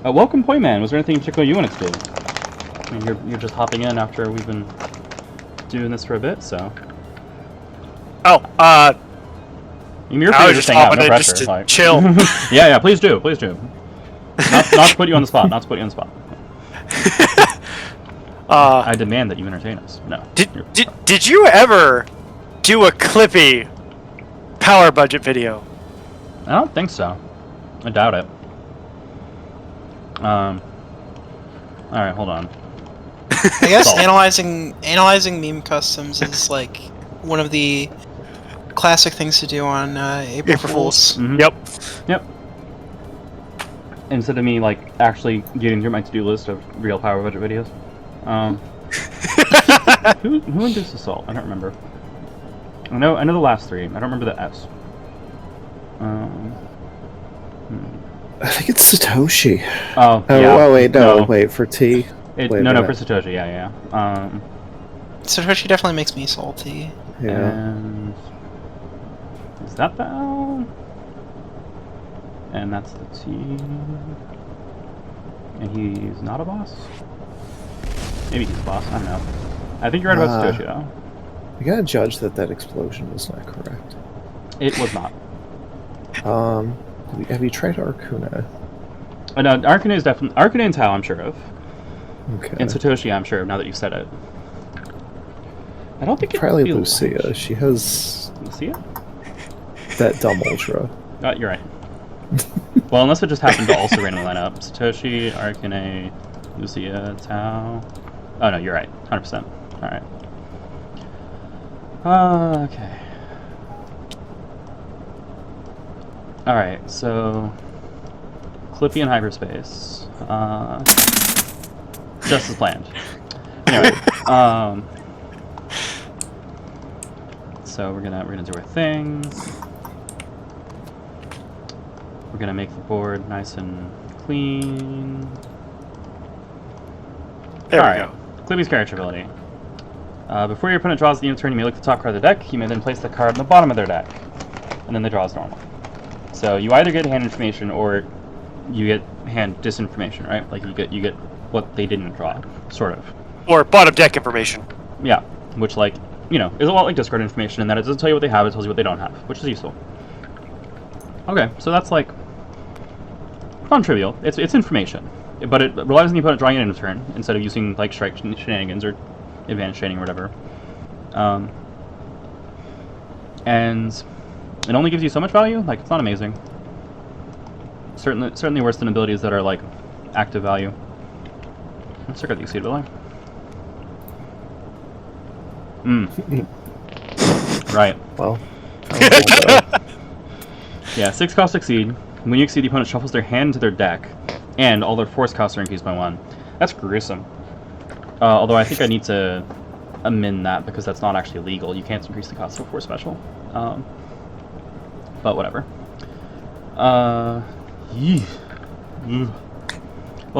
Welcome, Poyman. Was there anything in particular you wanted to do? I mean, you're just hopping in after we've been doing this for a bit, so. Oh, I mean, you're free to just hang out, no pressure. Just to chill. Yeah, please do. Not to put you on the spot. I demand that you entertain us. No. Did you ever do a Clippy power budget video? I don't think so. I doubt it. All right, hold on. I guess analyzing meme customs is like one of the classic things to do on April Fools. Mm-hmm. Yep. Instead of me like actually getting through my to-do list of real power budget videos. Who induced assault? I don't remember. I know the last three. I don't remember the S. I think it's Satoshi. Oh, yeah. Oh, wait, no, wait, for T. For Satoshi, yeah. Satoshi definitely makes me salty. Yeah. And is that the L? And that's the T. And he's not a boss? Maybe he's a boss, I don't know. I think you're right about Satoshi, though. You gotta judge that explosion was not correct. It was not. Have you tried Arcuna? No, Arcuna is definitely... Arcuna and Tao, I'm sure of. Okay. And Satoshi, I'm sure of, now that you've said it. I don't think probably Lucia. She has... Lucia? That dumb ultra. You're right. Well, unless it just happened to also randomly line up. Satoshi, Arcana, Lucia, Tao... Oh no, you're right. 100%. Alright. Okay. Alright, so... Clippy in hyperspace. Just as planned. Anyway, so we're gonna do our things. We're gonna make the board nice and clean. There we go. Clippy's character ability. Before your opponent draws the end of turn, you may look at the top card of the deck. You may then place the card on the bottom of their deck, and then they draw as normal. So you either get hand information or you get hand disinformation, right? Like you get what they didn't draw, sort of. Or bottom deck information. Yeah, which is a lot like discard information in that it doesn't tell you what they have, it tells you what they don't have, which is useful. Okay, so that's like non-trivial. It's information, but it relies on the opponent drawing it in a turn instead of using like strike shenanigans or advantage training or whatever. And it only gives you so much value. Like, it's not amazing. Certainly worse than abilities that are like active value. Let's check out the Exceed ability. Right. Well. Yeah, 6 cost Exceed. When you exceed, the opponent shuffles their hand into their deck, and all their force costs are increased by 1. That's gruesome. Although I think I need to amend that because that's not actually legal. You can't increase the cost of a force special. But whatever. Well,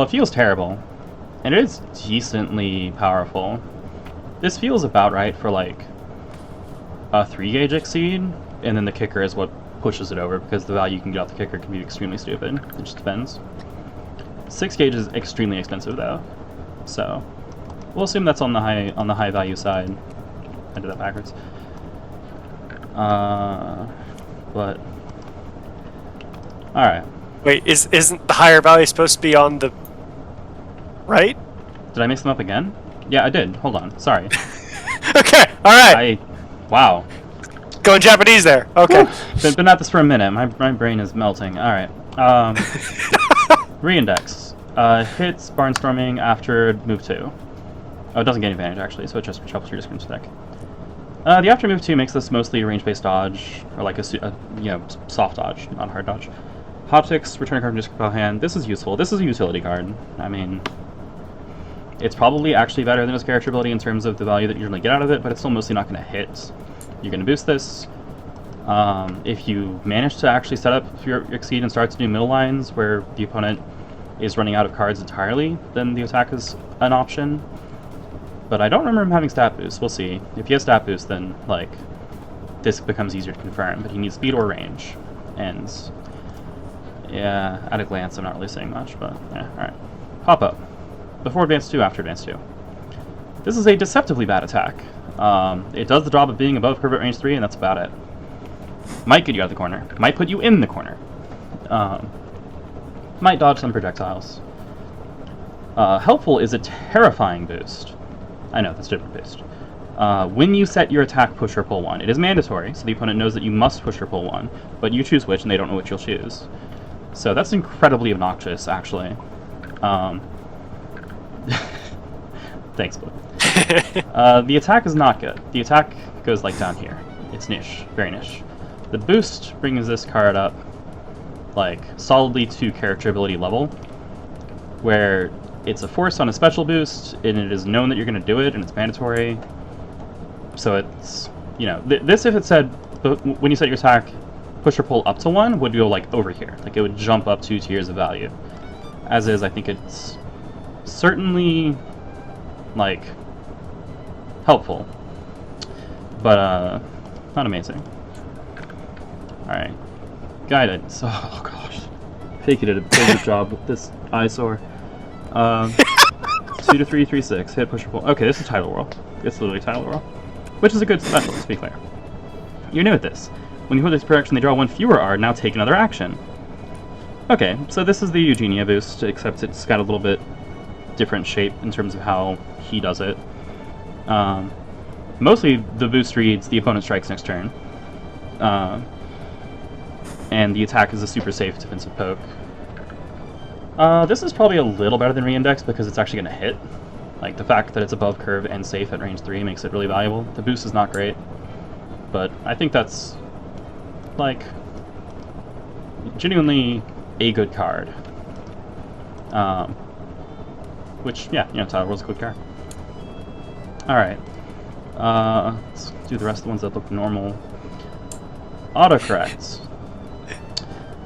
it feels terrible, and it is decently powerful. This feels about right for like a 3-gauge Exceed, and then the kicker is what pushes it over because the value you can get off the kicker can be extremely stupid. It just depends. 6 gauge is extremely expensive though, so we'll assume that's on the high value side. I did that backwards. But all right. Wait, isn't the higher value supposed to be on the right? Did I mix them up again? Yeah, I did. Hold on. Sorry. Okay. All right. Wow. Going Japanese there. Okay. Been at this for a minute. My brain is melting. All right. Reindex. Hits Barnstorming after move 2. Oh, it doesn't get any advantage actually, so it just shuffles your discard deck. The after move 2 makes this mostly a range-based dodge, or like a soft dodge, not hard dodge. Hoptics, return a card from discard pile hand. This is useful. This is a utility card. I mean, it's probably actually better than its character ability in terms of the value that you usually get out of it, but it's still mostly not going to hit. You're going to boost this. If you manage to actually set up your Exceed and start to do middle lines where the opponent is running out of cards entirely, then the attack is an option. But I don't remember him having stat boost. We'll see. If he has stat boost, then like this becomes easier to confirm. But he needs speed or range, and Yeah, at a glance, I'm not really saying much, but yeah, alright. Pop up. Before advance 2, after advance 2. This is a deceptively bad attack. It does the job of being above curve at range 3, and that's about it. Might get you out of the corner. Might put you in the corner. Might dodge some projectiles. Helpful is a terrifying boost. I know, that's a different boost. When you set your attack push or pull 1, it is mandatory, so the opponent knows that you must push or pull 1, but you choose which, and they don't know which you'll choose. So that's incredibly obnoxious, actually. Thanks, Blue. The attack is not good. The attack goes like down here. It's niche, very niche. The boost brings this card up like solidly to character ability level, where it's a force on a special boost, and it is known that you're going to do it, and it's mandatory. So it's, you know, this if it said when you set your attack, push or pull up to 1 would go like over here, like it would jump up 2 tiers of value. As is, I think it's certainly like helpful, but not amazing. All right, guidance. Oh gosh, Fakey did a very good job with this eyesore. 2 to 3, 3, 6. Hit, push or pull. Okay, this is title roll. It's literally title roll, which is a good special, to be clear. You're new at this. When you hold this action, they draw 1 fewer R. Now take another action. Okay, so this is the Eugenia boost, except it's got a little bit different shape in terms of how he does it. Mostly the boost reads the opponent strikes next turn, and the attack is a super safe defensive poke. This is probably a little better than Reindex because it's actually going to hit. Like, the fact that it's above curve and safe at range 3 makes it really valuable. The boost is not great, but I think that's, like, genuinely a good card. Which, yeah, you know, title roll's a good card. Alright. Let's do the rest of the ones that look normal. Autocorrects.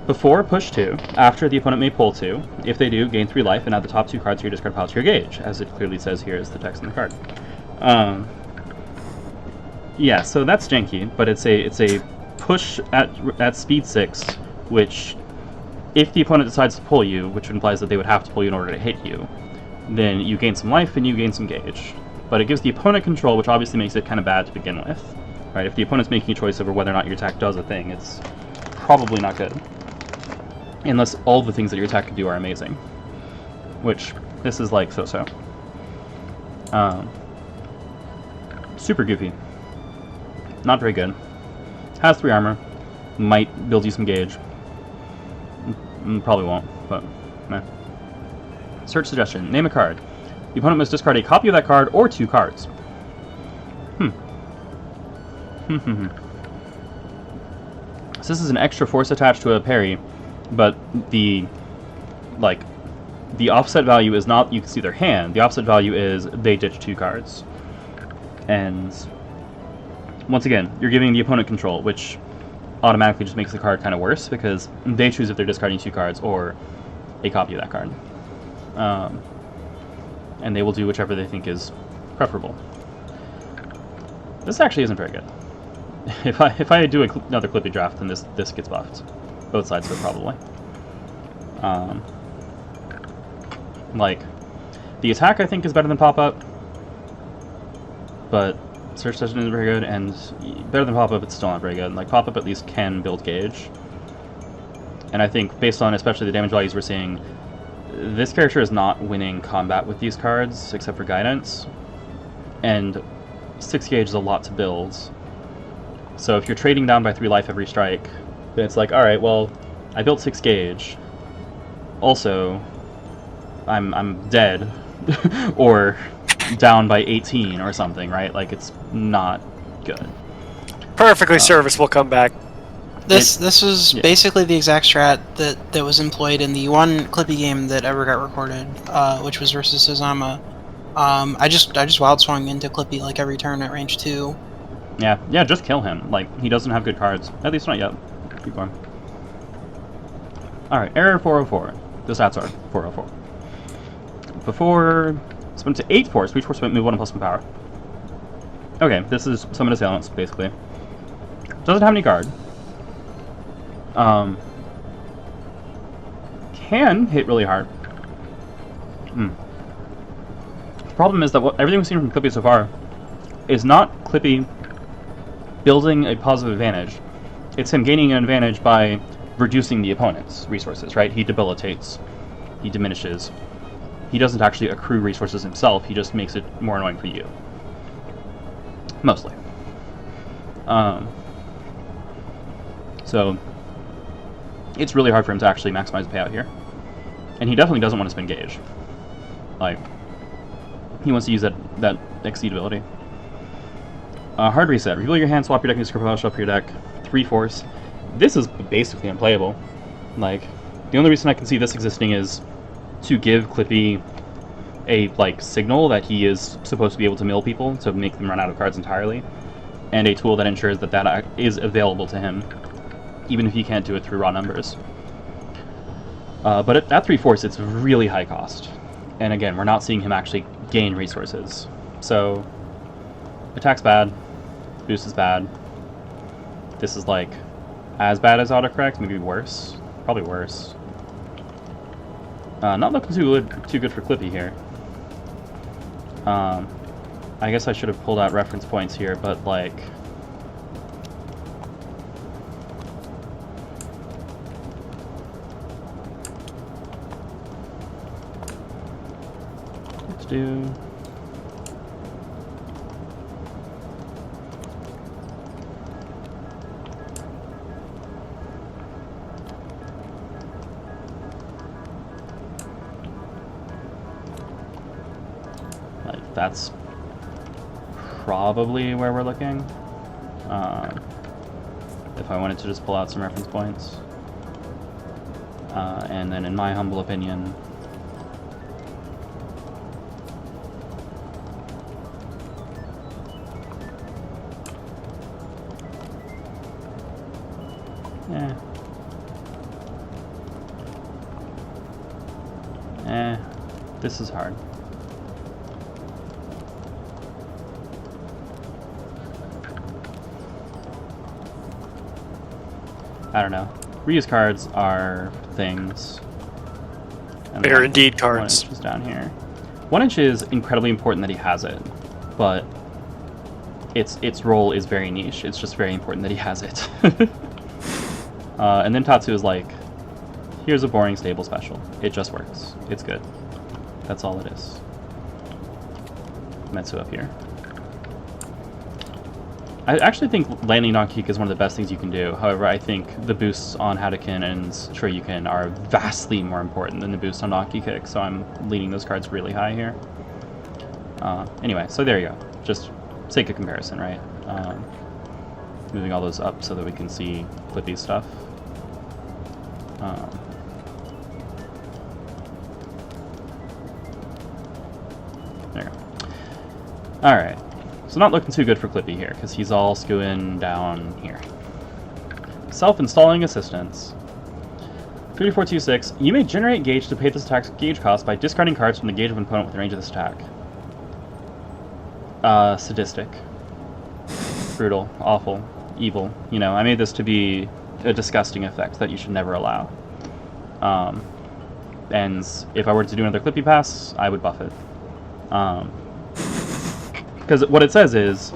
Before push 2, after the opponent may pull 2. If they do, gain 3 life and add the top 2 cards of your discard pile to your gauge, as it clearly says here is the text in the card. Yeah, so that's janky, but it's a push at speed 6, which, if the opponent decides to pull you, which implies that they would have to pull you in order to hit you, then you gain some life and you gain some gauge. But it gives the opponent control, which obviously makes it kind of bad to begin with. Right? If the opponent's making a choice over whether or not your attack does a thing, it's probably not good. Unless all the things that your attack can do are amazing. Which, this is like so-so. Super goofy. Not very good. Has 3 armor. Might build you some gauge. Probably won't, but meh. Search suggestion. Name a card. The opponent must discard a copy of that card or 2 cards. So this is an extra force attached to a parry, but the offset value is not you can see their hand. The offset value is they ditch 2 cards. And once again, you're giving the opponent control, which automatically just makes the card kind of worse because they choose if they're discarding 2 cards or a copy of that card. And they will do whichever they think is preferable. This actually isn't very good. If I do another Clippy draft, then this gets buffed. Both sides of it, probably. Like, the attack I think is better than pop-up, but search session isn't very good, and better than pop-up, it's still not very good. Like, pop-up at least can build gauge. And I think, based on especially the damage values we're seeing, this character is not winning combat with these cards, except for guidance. And 6 gauge is a lot to build. So if you're trading down by 3 life every strike, then it's like, alright, well, I built 6 gauge. Also, I'm dead. Or down by 18 or something, right? Like, it's not good. Perfectly serviceable comeback. This was basically the exact strat that was employed in the one Clippy game that ever got recorded, which was versus Suzama. I just wild swung into Clippy like every turn at range 2. Yeah, just kill him. Like, he doesn't have good cards. At least not yet. Keep going. Alright, error 404. The stats are 404. Before spin to 8 force, each force move 1 plus 1 power. Okay, this is summon assailants, basically. Doesn't have any guard. can hit really hard. The problem is that everything we've seen from Clippy so far is not Clippy building a positive advantage. It's him gaining an advantage by reducing the opponent's resources, right? He debilitates, he diminishes. He doesn't actually accrue resources himself, he just makes it more annoying for you. Mostly. So, it's really hard for him to actually maximize the payout here. And he definitely doesn't want to spend gauge. Like, he wants to use that Exceed ability. Hard reset. Reveal your hand, swap your deck, and discard power, shuffle your deck. 3 force. This is basically unplayable. Like, the only reason I can see this existing is to give Clippy a, like, signal that he is supposed to be able to mill people, to make them run out of cards entirely, and a tool that ensures that that is available to him, even if he can't do it through raw numbers. But at 3 force, it's really high cost. And again, we're not seeing him actually gain resources. So, attack's bad, boost is bad. This is like as bad as autocorrect, maybe worse. Probably worse. Not looking too good for Clippy here. I guess I should have pulled out reference points here, but like... let's do... like, that's probably where we're looking. If I wanted to just pull out some reference points. And then in my humble opinion, this is hard. I don't know. Reuse cards are things. They are indeed cards. 1 inch is down here. 1 inch is incredibly important that he has it, but its role is very niche. It's just very important that he has it. And then Tatsu is like, here's a boring stable special. It just works. It's good. That's all it is. Metsu up here. I actually think landing Donkey is one of the best things you can do. However, I think the boosts on Hadouken and Shoryuken are vastly more important than the boost on Donkey Kick, so I'm leaning those cards really high here. Anyway, so there you go. Just sake of comparison, right? Moving all those up so that we can see Clippy's stuff. There you go. Alright. So not looking too good for Clippy here, because he's all skewing down here. Self-installing assistance. 3426. You may generate gauge to pay this attack's gauge cost by discarding cards from the gauge of an opponent within range of this attack. Sadistic. Brutal. Awful. Evil. You know, I made this to be a disgusting effect that you should never allow. And if I were to do another Clippy pass, I would buff it. Because what it says is,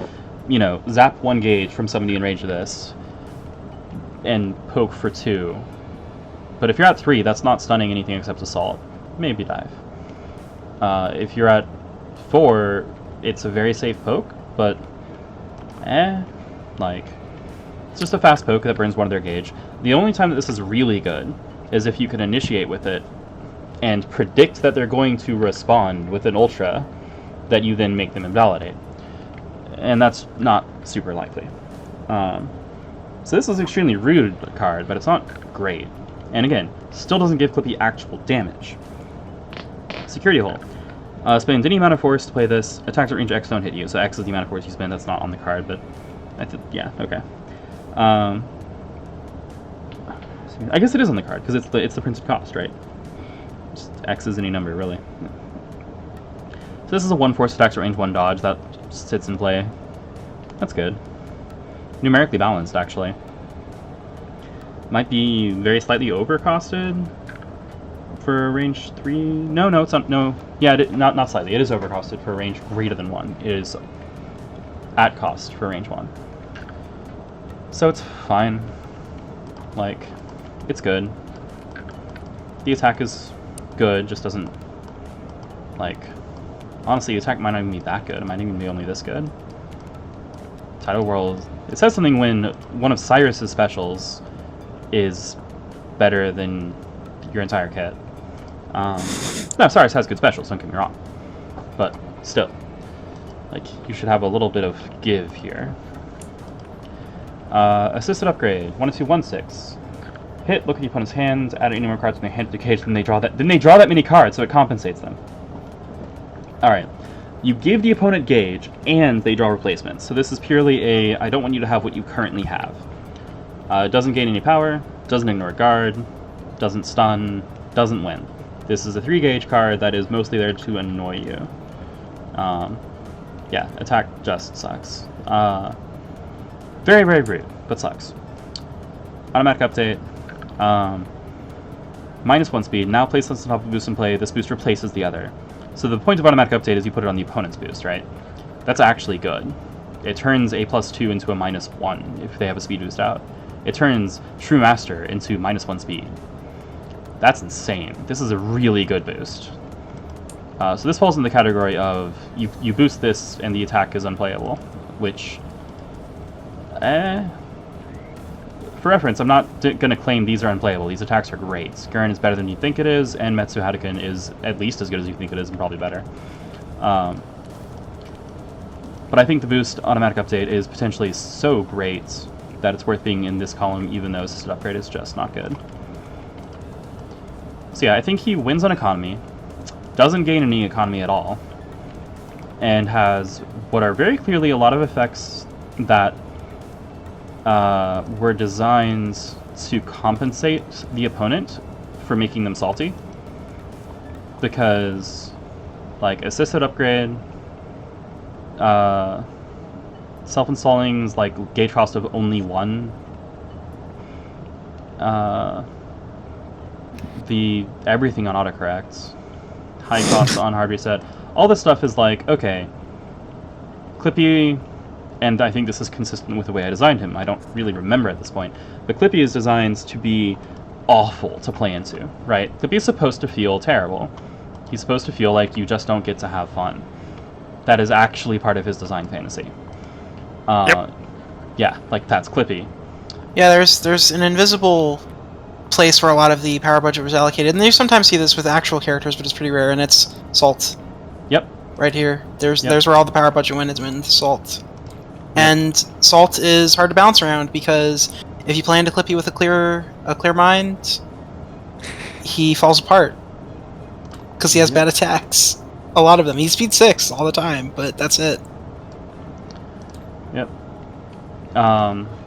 you know, zap 1 gauge from somebody in range of this, and poke for 2. But if you're at 3, that's not stunning anything except assault. Maybe dive. If you're at 4, it's a very safe poke, but like, it's just a fast poke that burns 1 of their gauge. The only time that this is really good is if you can initiate with it and predict that they're going to respond with an ultra that you then make them invalidate. And that's not super likely. So this is an extremely rude card, but it's not great. And again, still doesn't give Clippy actual damage. Security hole. Spend any amount of force to play this. Attacks at range X don't hit you. So X is the amount of force you spend. That's not on the card, but yeah, okay. I guess it is on the card because it's the printed cost, right? Just X is any number, really. So this is a 1 force attacks at range 1 dodge that sits in play. That's good. Numerically balanced, actually. Might be very slightly overcosted. for range 3. No, it's not. No, yeah, not slightly. It is overcosted for range greater than 1. It is at cost for range 1. So it's fine. Like, it's good. The attack is good, just doesn't, like, honestly, the attack might not even be that good. It might even be only this good. Tidal Whirl, it says something when one of Cyrus's specials is better than your entire kit. No, Cyrus has good specials, don't get me wrong. But still, like, you should have a little bit of give here. Assisted upgrade, 1 2 1 6. Hit, look at the opponent's hands, add any more cards from their hand to the cage, then they draw that many cards, so it compensates them. Alright. You give the opponent gauge, and they draw replacements. So this is purely a, I don't want you to have what you currently have. Doesn't gain any power, doesn't ignore a guard, doesn't stun, doesn't win. This is a 3 gauge card that is mostly there to annoy you. Yeah, attack just sucks. Very, very rude, but sucks. Automatic update. -1 speed. Now place this on top of boost in play. This boost replaces the other. So the point of automatic update is you put it on the opponent's boost, right? That's actually good. It turns a +2 into a -1 if they have a speed boost out. It turns True Master into -1 speed. That's insane. This is a really good boost. So this falls in the category of you boost this and the attack is unplayable, which, for reference, I'm not going to claim these are unplayable. These attacks are great. Gurren is better than you think it is, and Metsu Hadoken is at least as good as you think it is, and probably better. But I think the boost automatic update is potentially so great that it's worth being in this column, even though assisted upgrade is just not good. So yeah, I think he wins on economy, doesn't gain any economy at all, and has what are very clearly a lot of effects that were designed to compensate the opponent for making them salty. Because, like, assisted upgrade, self-installing's like gauge cost of only 1. The everything on autocorrect, high cost on hard reset, all this stuff is like, okay, Clippy. And I think this is consistent with the way I designed him. I don't really remember at this point. But Clippy is designed to be awful to play into, right? Clippy is supposed to feel terrible. He's supposed to feel like you just don't get to have fun. That is actually part of his design fantasy. Yep. Yeah, like that's Clippy. Yeah, there's an invisible place where a lot of the power budget was allocated, and you sometimes see this with actual characters, but it's pretty rare, and it's Salt. Yep. Right here. There's where all the power budget went, into Salt. And Salt is hard to bounce around because if you play into Clippy with a clear mind, he falls apart because he has bad attacks. A lot of them. He's speed 6 all the time, but that's it. Yep.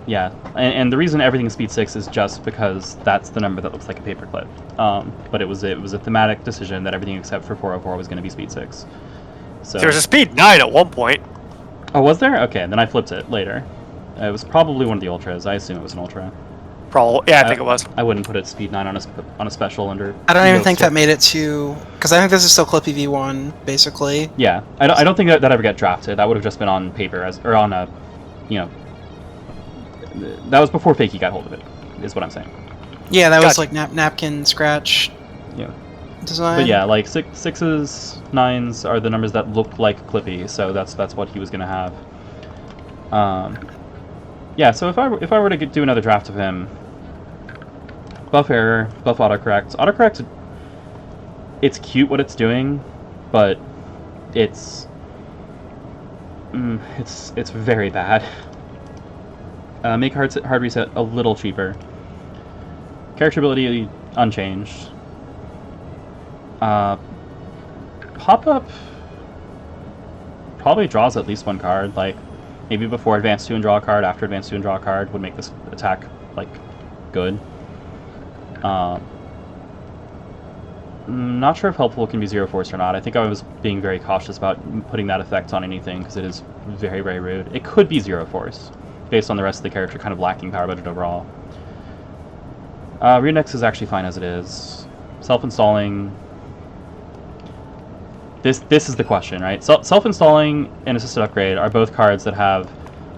Yeah, and the reason everything is speed 6 is just because that's the number that looks like a paperclip. But it was a thematic decision that everything except for 404 was going to be speed 6. So There was a speed 9 at one point. Oh, was there? Okay, then I flipped it later. It was probably one of the ultras. I assume it was an ultra. Probably, yeah, I think it was. I wouldn't put it speed 9 on a special under. I don't even think that made it to, because I think this is still Clippy V1 basically. Yeah, I don't think that ever got drafted. That would have just been on paper or on a, you know. That was before Fakey got hold of it. Is what I'm saying. Yeah, that was like napkin scratch. Yeah. Design. But yeah, like 6s, 9s are the numbers that look like Clippy, so that's what he was gonna have. Yeah, so if I were to do another draft of him, buff error, buff autocorrect. Autocorrect, it's cute what it's doing, but it's very bad. Make hard reset a little cheaper. Character ability unchanged. Pop-up probably draws at least one card, like maybe before advance 2 and draw a card, after advance 2 and draw a card would make this attack, like, good. Not sure if helpful can be zero force or not. I think I was being very cautious about putting that effect on anything because it is very, very rude. It could be zero force, based on the rest of the character kind of lacking power budget overall. Reindex is actually fine as it is. self-installing. This is the question, right? Self-installing and assisted upgrade are both cards that have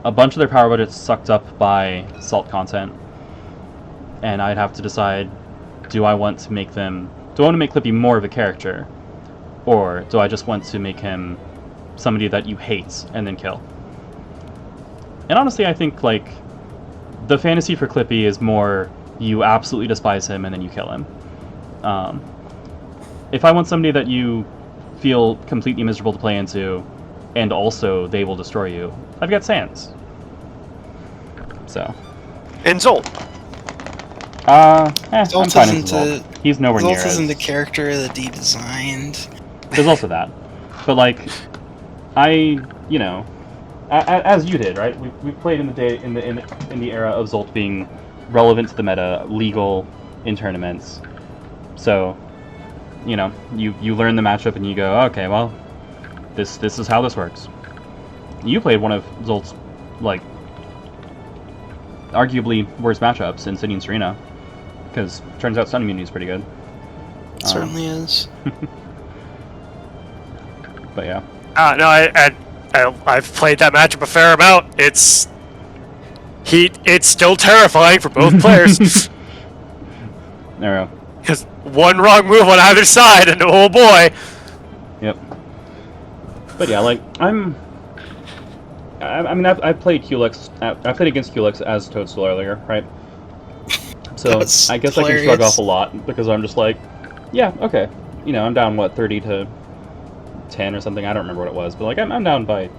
a bunch of their power budgets sucked up by salt content, and I'd have to decide: do I want to make Clippy more of a character, or do I just want to make him somebody that you hate and then kill? And honestly, I think like the fantasy for Clippy is more you absolutely despise him and then you kill him. If I want somebody that you feel completely miserable to play into, and also they will destroy you, I've got Sans. So. And Zolt. I'm Zolt fine with isn't Zolt. He's nowhere near Zolt isn't as... the character that he designed. There's also that. But like, as you did, right? We played in the era of Zolt being relevant to the meta, legal in tournaments. So, you learn the matchup and you go, okay, well, this is how this works. You played one of Zolt's like arguably worst matchups in City and Serena, because turns out stun immunity is pretty good. It certainly is. But yeah. No, I've played that matchup a fair amount. It's still terrifying for both players. There we go. Because one wrong move on either side, and oh boy. Yep. But yeah, like I've played Culex. I played against Culex as Toadstool earlier, right? So That's I guess hilarious. I can shrug off a lot because I'm just like, yeah, okay. I'm down 30 to 10 or something. I don't remember what it was, but like I'm down by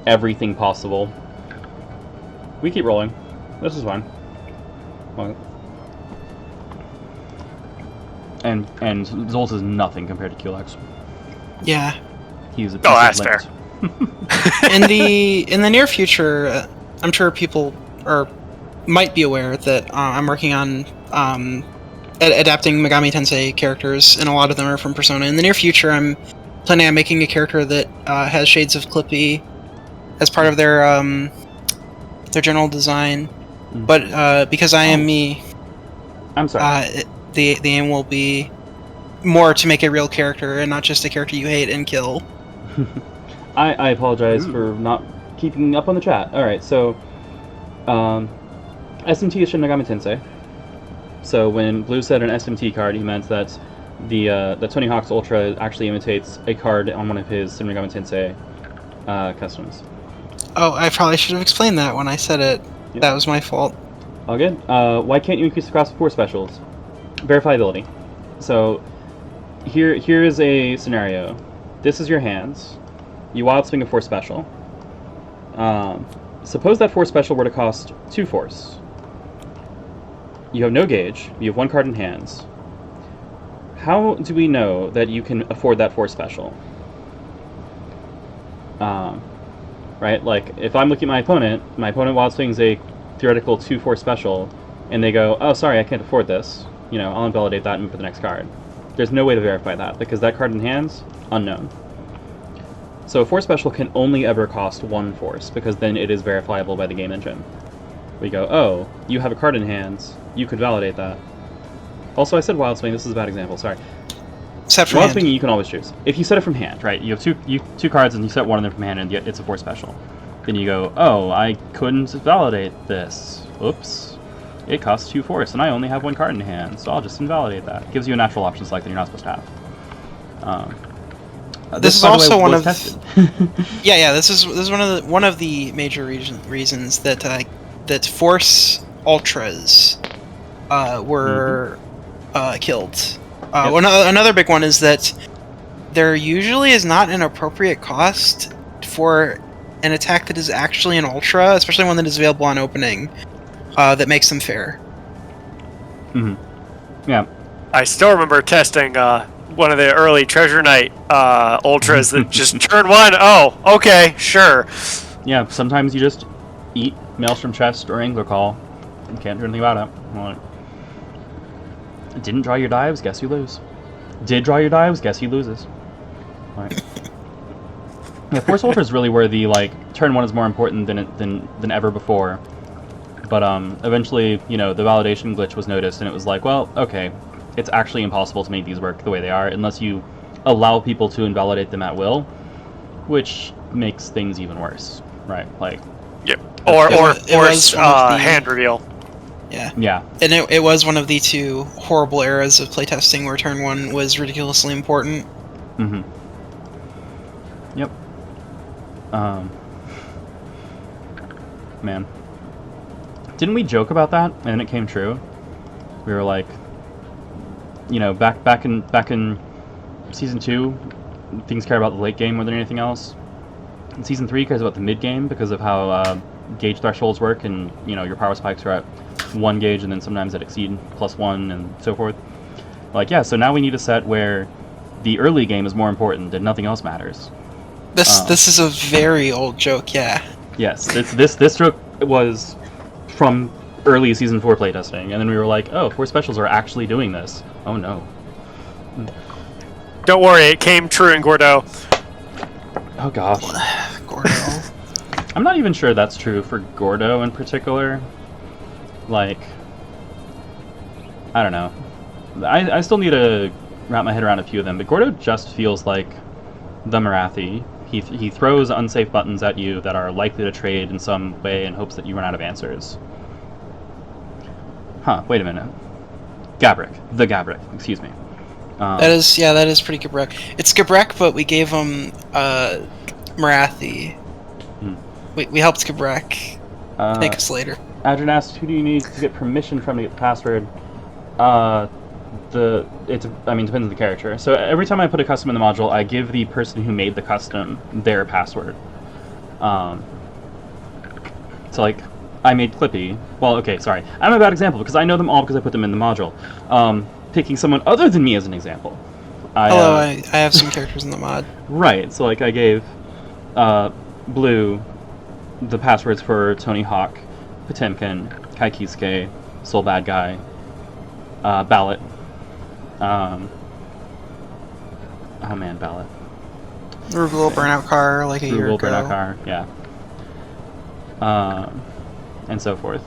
everything possible. We keep rolling. This is fine. Well, and Zolt is nothing compared to Culex. Yeah. He's a that's fair. In the near future, I'm sure people might be aware that I'm working on adapting Megami Tensei characters, and a lot of them are from Persona. In the near future, I'm planning on making a character that has shades of Clippy as part of their general design. But because I am me, I'm sorry. the aim will be more to make a real character and not just a character you hate and kill. I apologize for not keeping up on the chat. Alright, so SMT is Shin Megami Tensei. So when Blue said an SMT card, he meant that the Tony Hawk's Ultra actually imitates a card on one of his Shin Megami Tensei customs. Oh, I probably should have explained that when I said it. Yep. That was my fault. All good. Why can't you increase the cost of 4 specials? Verifiability. So here is a scenario. This is your hands. You wild swing a 4 special. Suppose that 4 special were to cost 2 force. You have no gauge. You have 1 card in hands. How do we know that you can afford that 4 special? Right? Like, if I'm looking at my opponent wild swings a theoretical 2/4 special, and they go, oh, sorry, I can't afford this. I'll invalidate that and move to the next card. There's no way to verify that, because that card in hands, unknown. So a 4 special can only ever cost 1 force, because then it is verifiable by the game engine. We go, oh, you have a card in hands, you could validate that. Also, I said wild swing, this is a bad example, sorry. Set from Wild hand. swinging you can always choose. If you set it from hand, right, you have two cards and you set one of them from hand and it's a 4 special. Then you go, oh, I couldn't validate this. Oops. It costs 2 force and I only have 1 card in hand, so I'll just invalidate that. It gives you a natural option select that you're not supposed to have. This is by the also way, one was of tested. yeah. This is one of the major reasons that Force Ultras were killed. Yep. Another big one is that there usually is not an appropriate cost for an attack that is actually an Ultra, especially one that is available on opening, that makes them fair. Mm-hmm. Yeah. I still remember testing one of the early Treasure Knight Ultras that just turn 1. Oh, okay, sure. Yeah, sometimes you just eat Maelstrom Chest or Angler Call and can't do anything about it. Like, didn't draw your dives, guess you lose. Did draw your dives, guess he loses. Right. Yeah, Force Ultra is really where the turn 1 is more important than ever before. But eventually, the validation glitch was noticed, and it was like, well, okay, it's actually impossible to make these work the way they are unless you allow people to invalidate them at will, which makes things even worse, right? Like, Yep. Or was one of the- hand reveal. yeah, And it was one of the 2 horrible eras of playtesting where turn 1 was ridiculously important. mm-hmm. Yep. Man, didn't we joke about that and then it came true? We were like, you know, back in season 2, things care about the late game more than anything else. And season 3 cares about the mid game because of how gauge thresholds work, and you know your power spikes are at 1 gauge, and then sometimes that exceed +1 and so forth. Like, yeah, so now we need a set where the early game is more important and nothing else matters. This is a very old joke, yeah. Yes, this joke was from early season 4 playtesting, and then we were like, oh, 4 specials are actually doing this. Oh no. Don't worry, it came true in Gordo. Oh gosh. Gordo. I'm not even sure that's true for Gordo in particular. Like, I don't know. I still need to wrap my head around a few of them, but Gordo just feels like the Marathi. He throws unsafe buttons at you that are likely to trade in some way in hopes that you run out of answers. Huh, wait a minute. Gabrick. The Gabrick, excuse me. That is pretty Gabrek. It's Gabrek, but we gave him Marathi. We helped Gabrek make us later. Adrian asked, who do you need to get permission from to get the password? Depends on the character. So every time I put a custom in the module, I give the person who made the custom their password. So like, I made Clippy. Well, okay, sorry. I'm a bad example because I know them all because I put them in the module. Picking someone other than me as an example. I have some characters in the mod. Right, so like I gave Blue the passwords for Tony Hawk, Potemkin, Kaikisuke, Soul Bad Guy, Ballot. Oh man, Ballot. Rugul Burnout Car, like a year ago. Burnout Car, yeah. And so forth.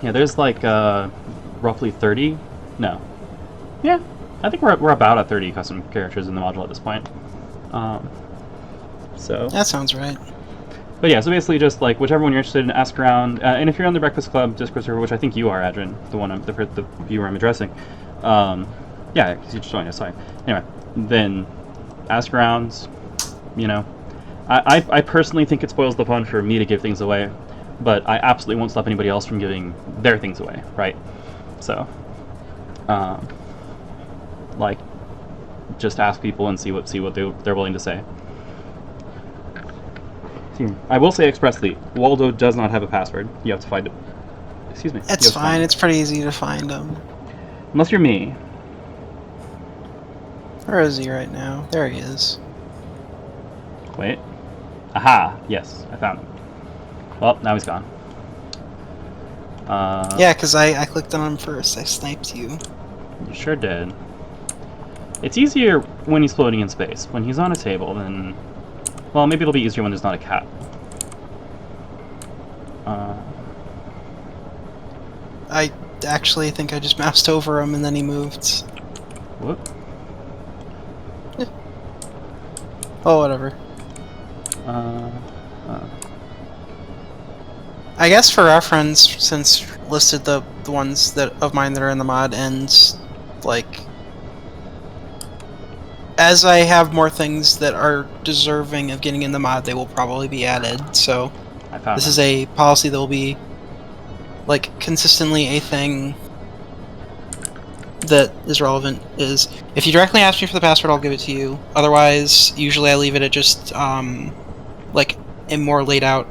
Yeah, there's like roughly 30. No. Yeah, I think we're about at 30 custom characters in the module at this point. So that sounds right. But yeah, so basically just like whichever one you're interested in, ask around. And if you're on the Breakfast Club Discord server, which I think you are, Adrian, the viewer I'm addressing. Yeah, because you just joined us. Sorry. Anyway, then ask around. You know, I personally think it spoils the fun for me to give things away, but I absolutely won't stop anybody else from giving their things away, right? So, like, just ask people and see what they're willing to say. I will say expressly, Waldo does not have a password. You have to find it. Excuse me. It's fine. It's pretty easy to find them. Unless you're me. Where is he right now? There he is. Wait. Aha! Yes, I found him. Well, now he's gone. Yeah, because I clicked on him first. I sniped you. You sure did. It's easier when he's floating in space. When he's on a table, then... Well, maybe it'll be easier when there's not a cat. I actually think I just moused over him and then he moved. Whoop. Yeah. Oh, whatever. I guess for reference, since listed the ones that of mine that are in the mod, and like as I have more things that are deserving of getting in the mod, they will probably be added. So this is a policy that will be like consistently a thing that is relevant. Is if you directly ask me for the password, I'll give it to you. Otherwise, usually I leave it at just like a more laid out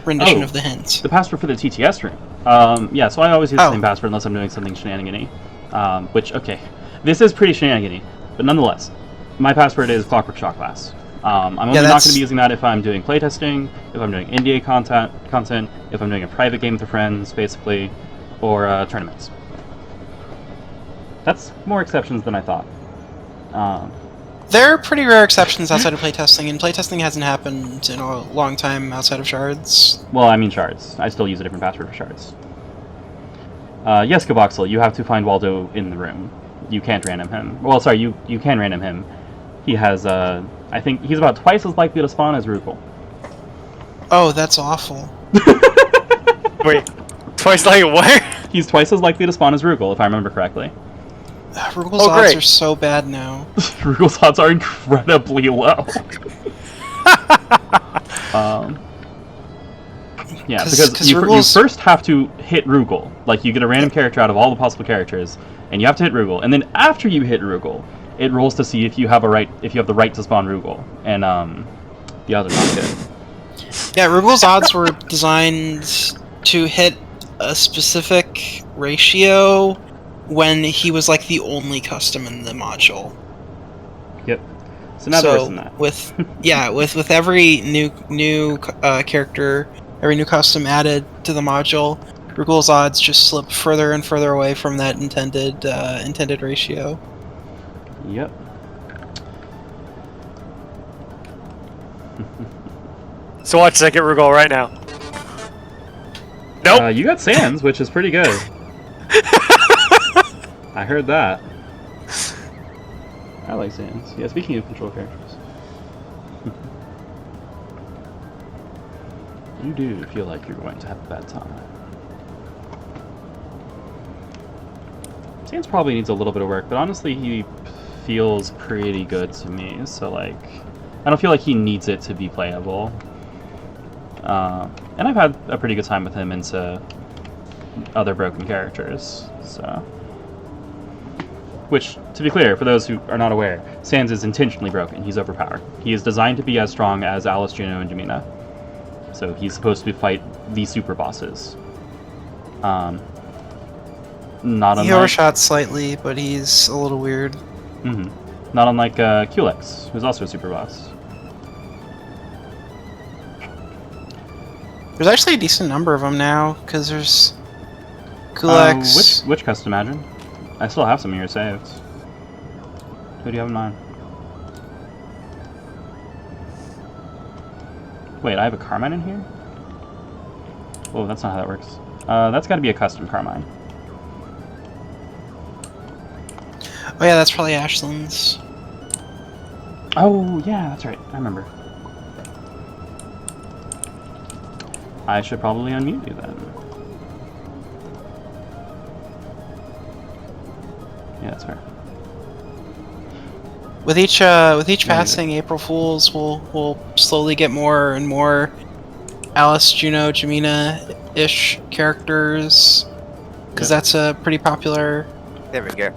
rendition of the hints. The password for the TTS room. Yeah, so I always use the same password unless I'm doing something shenanigan-y. Which, okay, this is pretty shenanigan-y, but nonetheless, my password is Clockwork Shot Glass. I'm only not going to be using that if I'm doing playtesting, if I'm doing NDA content, if I'm doing a private game with friends, basically, or tournaments. That's more exceptions than I thought. There are pretty rare exceptions outside of playtesting, and playtesting hasn't happened in a long time outside of shards. Well, I mean shards. I still use a different password for shards. Yes, Kaboxel, you have to find Waldo in the room. You can't random him. Well, sorry, you can random him. He has, I think he's about twice as likely to spawn as Rugal. Oh, that's awful. Wait, twice like what? He's twice as likely to spawn as Rugal, if I remember correctly. Rugal's Oh, odds great. are so bad now. Rugal's odds are incredibly low. Yeah, because you first have to hit Rugal. Like, you get a random character out of all the possible characters, and you have to hit Rugal. And then after you hit Rugal, it rolls to see if you have the right to spawn Rugal. And the odds are not good. Yeah, Rugal's odds were designed to hit a specific ratio when he was like the only custom in the module. Yep. So now they're worse than that. with every new character, every new custom added to the module, Rugal's odds just slip further and further away from that intended ratio. Yep. So watch second Rugal right now. Nope. You got Sans, which is pretty good. I heard that. I like Sans. Yeah, speaking of control characters. You do feel like you're going to have a bad time. Sans probably needs a little bit of work, but honestly he feels pretty good to me, so like, I don't feel like he needs it to be playable. And I've had a pretty good time with him into other broken characters, so. Which, to be clear, for those who are not aware, Sans is intentionally broken. He's overpowered. He is designed to be as strong as Alice, Juno, and Jamina. So he's supposed to fight the super bosses. Not unlike... He overshot slightly, but he's a little weird. Not unlike Culex, who's also a super boss. There's actually a decent number of them now, because there's Culex. Which custom Imagine? I still have some of your saves. Who do you have in mind? Wait, I have a Carmine in here? Oh, that's not how that works. That's got to be a custom Carmine. Oh yeah, that's probably Ashland's. Oh, yeah, that's right. I remember. I should probably unmute you then. Yeah, that's fair. With each passing April Fools, we'll slowly get more and more Alice, Juno, Jamina-ish characters, because that's a pretty popular. There we go.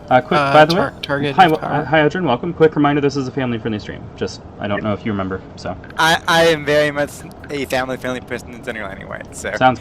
Quick, by the way, target. hi, Adrian, welcome. Quick reminder: this is a family-friendly stream. Just, I don't know if you remember, so. I am very much a family-friendly person in general anyway, so. Sounds